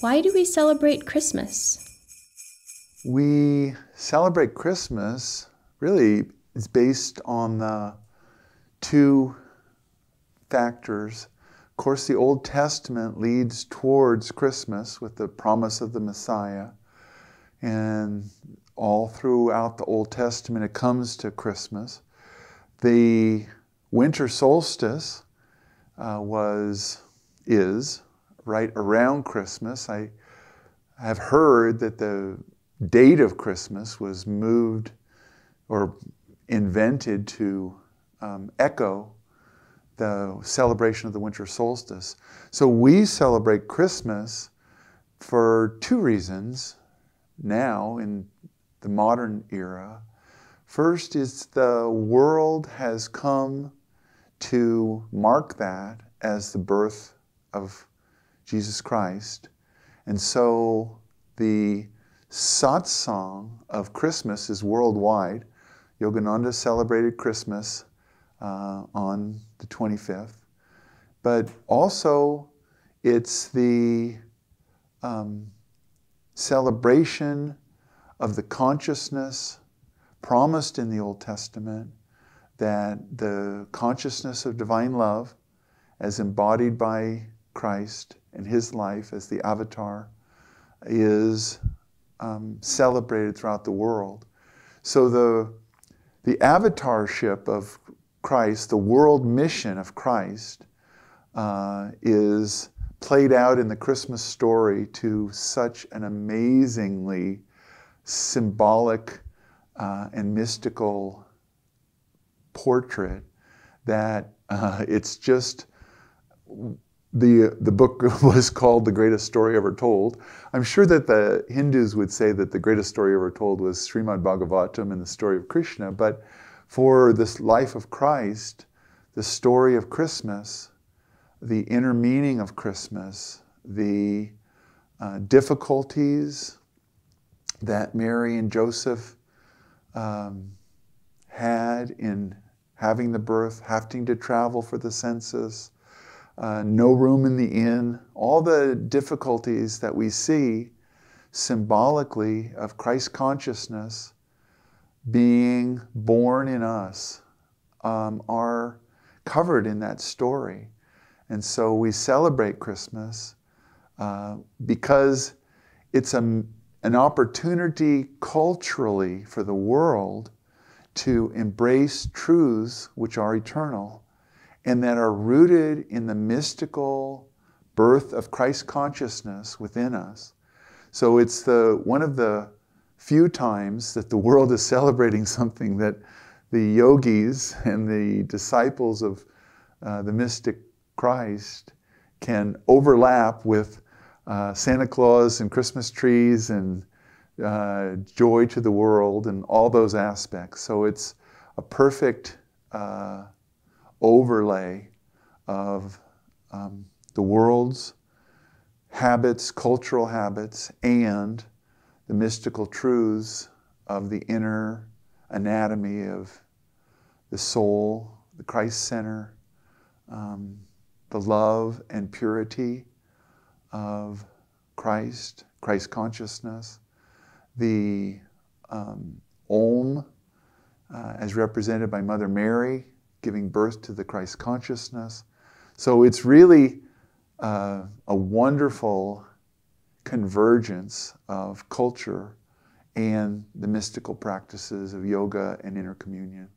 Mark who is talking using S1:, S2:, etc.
S1: Why do we celebrate Christmas?
S2: We celebrate Christmas, really, is based on the two factors. Of course, the Old Testament leads towards Christmas with the promise of the Messiah. And all throughout the Old Testament, it comes to Christmas. The winter solstice is right around Christmas. I have heard that the date of Christmas was moved or invented to echo the celebration of the winter solstice. So we celebrate Christmas for two reasons now in the modern era. First is the world has come to mark that as the birth of Jesus Christ. And so the satsang of Christmas is worldwide. Yogananda celebrated Christmas on the 25th. But also it's the celebration of the consciousness promised in the Old Testament, that the consciousness of divine love as embodied by Christ and his life as the avatar is celebrated throughout the world. So the avatarship of Christ, the world mission of Christ, is played out in the Christmas story to such an amazingly symbolic and mystical portrait that it's just, the book was called The Greatest Story Ever Told. I'm sure that the Hindus would say that the greatest story ever told was Srimad Bhagavatam and the story of Krishna, but for this life of Christ, the story of Christmas, the inner meaning of Christmas, the difficulties that Mary and Joseph had in having the birth, having to travel for the census, no room in the inn, all the difficulties that we see symbolically of Christ consciousness being born in us are covered in that story. And so we celebrate Christmas because it's an opportunity culturally for the world to embrace truths which are eternal and that are rooted in the mystical birth of Christ consciousness within us. So it's one of the few times that the world is celebrating something that the yogis and the disciples of the mystic Christ can overlap with Santa Claus and Christmas trees and joy to the world and all those aspects. So it's a perfect overlay of the world's habits, cultural habits, and the mystical truths of the inner anatomy of the soul, the Christ center, the love and purity of Christ, Christ consciousness, the Om as represented by Mother Mary, giving birth to the Christ consciousness. So it's really a wonderful convergence of culture and the mystical practices of yoga and inner communion.